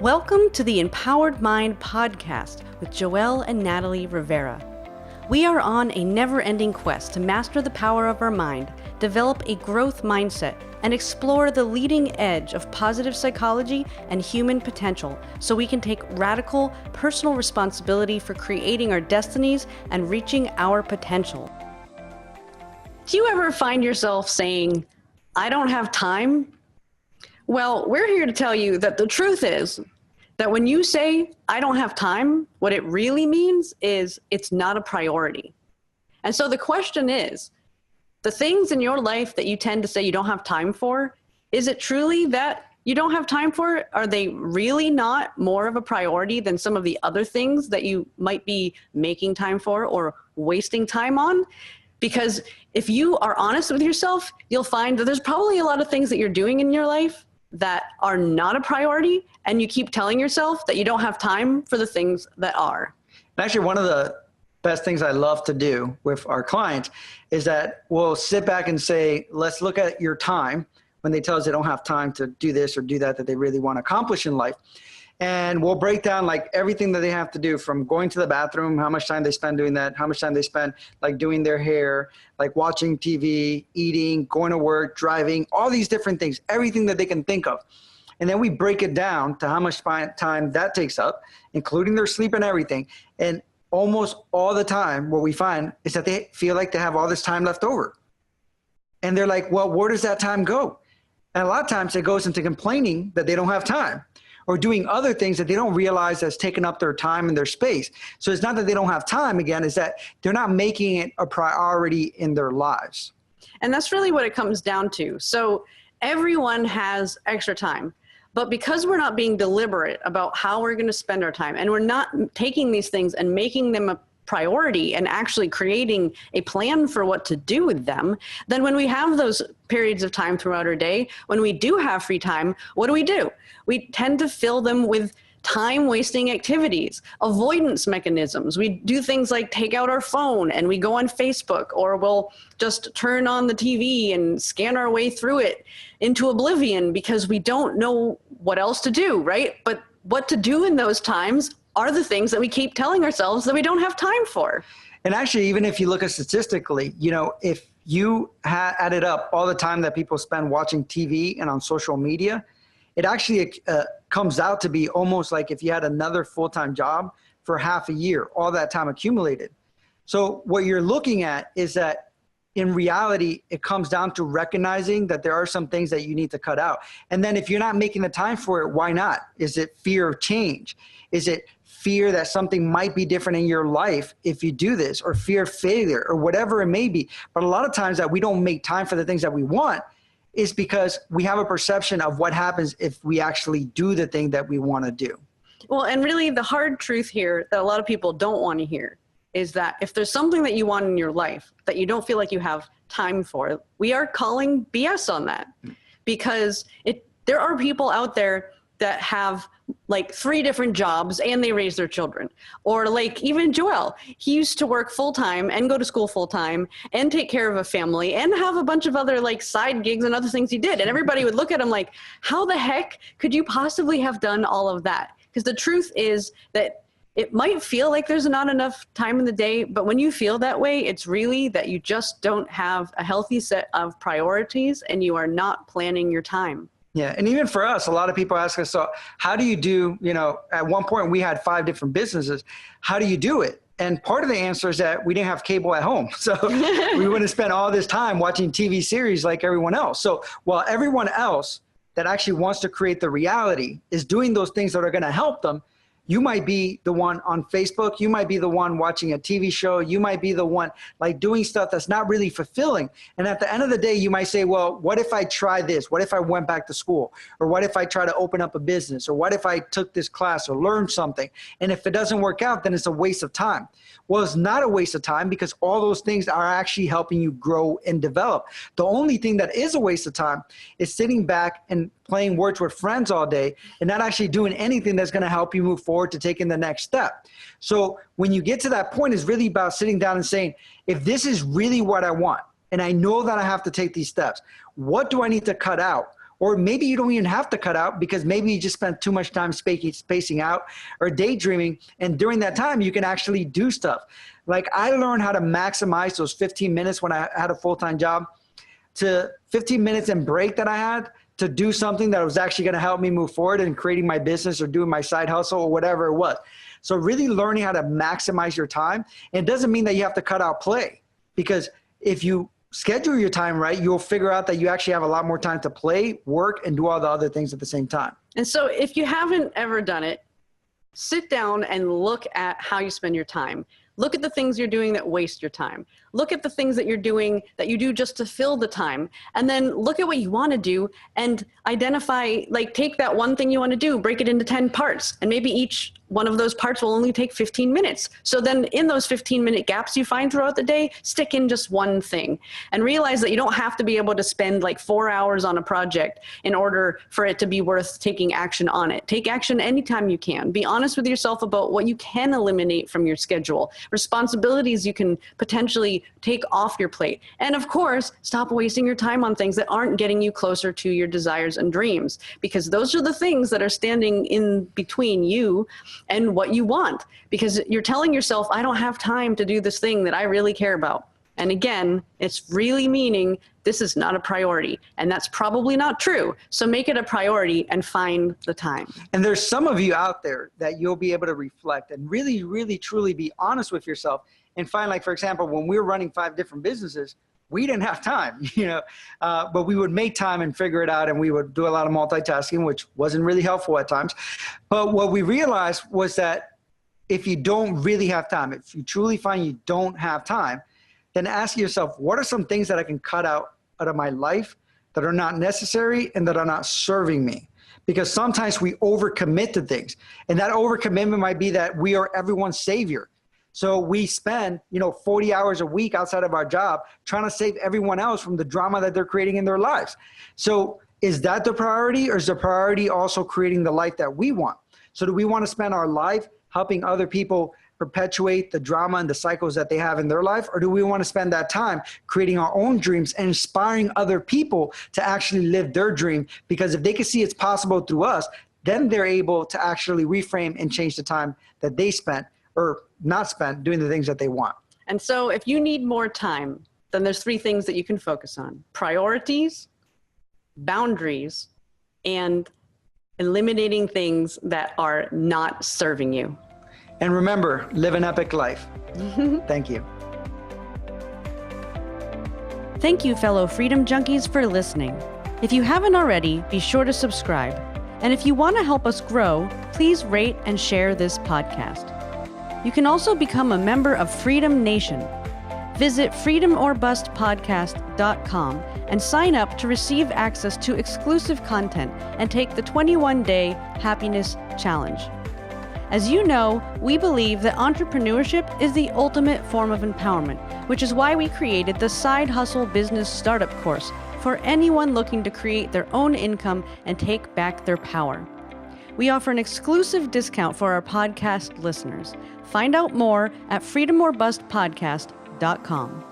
Welcome to the Empowered Mind podcast with Joelle and Natalie Rivera. We are on a never-ending quest to master the power of our mind, develop a growth mindset, and explore the leading edge of positive psychology and human potential so we can take radical personal responsibility for creating our destinies and reaching our potential. Do you ever find yourself saying, "I don't have time"? Well, we're here to tell you that the truth is that when you say, "I don't have time," what it really means is it's not a priority. And so the question is, the things in your life that you tend to say you don't have time for, is it truly that you don't have time for it? Are they really not more of a priority than some of the other things that you might be making time for or wasting time on? Because if you are honest with yourself, you'll find that there's probably a lot of things that you're doing in your life that are not a priority, and you keep telling yourself that you don't have time for the things that are. Actually, one of the best things I love to do with our clients is that we'll sit back and say, let's look at your time when they tell us they don't have time to do this or do that they really want to accomplish in life. And we'll break down like everything that they have to do, from going to the bathroom, how much time they spend doing that, how much time they spend like doing their hair, like watching TV, eating, going to work, driving, all these different things, everything that they can think of. And then we break it down to how much time that takes up, including their sleep and everything. And almost all the time, what we find is that they feel like they have all this time left over. And they're like, well, where does that time go? And a lot of times it goes into complaining that they don't have time, or doing other things that they don't realize that's taken up their time and their space. So it's not that they don't have time, again, is that they're not making it a priority in their lives. And that's really what it comes down to. So everyone has extra time, but because we're not being deliberate about how we're going to spend our time, and we're not taking these things and making them a priority and actually creating a plan for what to do with them, then when we have those periods of time throughout our day, when we do have free time, what do? We tend to fill them with time-wasting activities, avoidance mechanisms. We do things like take out our phone and we go on Facebook, or we'll just turn on the TV and scan our way through it into oblivion because we don't know what else to do, right? But what to do in those times are the things that we keep telling ourselves that we don't have time for. And actually, even if you look at statistically, if you added up all the time that people spend watching TV and on social media, it actually comes out to be almost like if you had another full-time job for half a year, all that time accumulated. So what you're looking at is that in reality, it comes down to recognizing that there are some things that you need to cut out. And then if you're not making the time for it, why not? Is it fear of change? Is it fear that something might be different in your life if you do this, or fear of failure, or whatever it may be? But a lot of times that we don't make time for the things that we want is because we have a perception of what happens if we actually do the thing that we want to do. Well, and really the hard truth here that a lot of people don't want to hear is that if there's something that you want in your life that you don't feel like you have time for, we are calling BS on that. Because there are people out there that have like 3 different jobs and they raise their children. Or like even Joel, he used to work full-time and go to school full-time and take care of a family and have a bunch of other like side gigs and other things he did. And everybody would look at him like, how the heck could you possibly have done all of that? Because the truth is that it might feel like there's not enough time in the day, but when you feel that way, it's really that you just don't have a healthy set of priorities and you are not planning your time. Yeah. And even for us, a lot of people ask us, so how do you do, at one point we had 5 different businesses. How do you do it? And part of the answer is that we didn't have cable at home. So we wouldn't spend all this time watching TV series like everyone else. So while everyone else that actually wants to create the reality is doing those things that are going to help them, you might be the one on Facebook. You might be the one watching a TV show. You might be the one like doing stuff that's not really fulfilling. And at the end of the day, you might say, well, what if I try this? What if I went back to school? Or what if I try to open up a business? Or what if I took this class or learned something? And if it doesn't work out, then it's a waste of time. Well, it's not a waste of time because all those things are actually helping you grow and develop. The only thing that is a waste of time is sitting back and playing words with friends all day and not actually doing anything that's going to help you move forward to taking the next step. So when you get to that point, it's really about sitting down and saying, if this is really what I want, and I know that I have to take these steps, what do I need to cut out? Or maybe you don't even have to cut out because maybe you just spent too much time spacing out or daydreaming. And during that time, you can actually do stuff. Like I learned how to maximize those 15 minutes when I had a full-time job to 15 minutes and break that I had to do something that was actually going to help me move forward in creating my business or doing my side hustle or whatever it was. So really learning how to maximize your time. And it doesn't mean that you have to cut out play, because if you schedule your time right, you'll figure out that you actually have a lot more time to play, work, and do all the other things at the same time. And so if you haven't ever done it, sit down and look at how you spend your time. Look at the things you're doing that waste your time. Look at the things that you're doing that you do just to fill the time. And then look at what you want to do and identify, like take that one thing you want to do, break it into 10 parts. And maybe each one of those parts will only take 15 minutes. So then in those 15-minute gaps you find throughout the day, stick in just one thing and realize that you don't have to be able to spend like 4 hours on a project in order for it to be worth taking action on it. Take action anytime you can. Be honest with yourself about what you can eliminate from your schedule, responsibilities you can potentially take off your plate. And of course, stop wasting your time on things that aren't getting you closer to your desires and dreams, because those are the things that are standing in between you and what you want, because you're telling yourself, I don't have time to do this thing that I really care about. And again, it's really meaning this is not a priority, and that's probably not true. So make it a priority and find the time. And there's some of you out there that you'll be able to reflect and really, really, truly be honest with yourself and find, like, for example, when we were running 5 different businesses, we didn't have time, but we would make time and figure it out. And we would do a lot of multitasking, which wasn't really helpful at times. But what we realized was that if you don't really have time, if you truly find you don't have time, then ask yourself, what are some things that I can cut out of my life that are not necessary and that are not serving me? Because sometimes we overcommit to things, and that overcommitment might be that we are everyone's savior. So we spend, 40 hours a week outside of our job trying to save everyone else from the drama that they're creating in their lives. So is that the priority, or is the priority also creating the life that we want? So do we want to spend our life helping other people perpetuate the drama and the cycles that they have in their life? Or do we want to spend that time creating our own dreams and inspiring other people to actually live their dream? Because if they can see it's possible through us, then they're able to actually reframe and change the time that they spent or not spent doing the things that they want. And so if you need more time, then there's 3 things that you can focus on: priorities, boundaries, and eliminating things that are not serving you. And remember, live an epic life. Thank you. Thank you, fellow Freedom Junkies, for listening. If you haven't already, be sure to subscribe. And if you want to help us grow, please rate and share this podcast. You can also become a member of Freedom Nation. Visit freedomourbustpodcast.com and sign up to receive access to exclusive content and take the 21-day happiness challenge. As you know, we believe that entrepreneurship is the ultimate form of empowerment, which is why we created the Side Hustle Business Startup course for anyone looking to create their own income and take back their power. We offer an exclusive discount for our podcast listeners. Find out more at freedomourbustpodcast.com.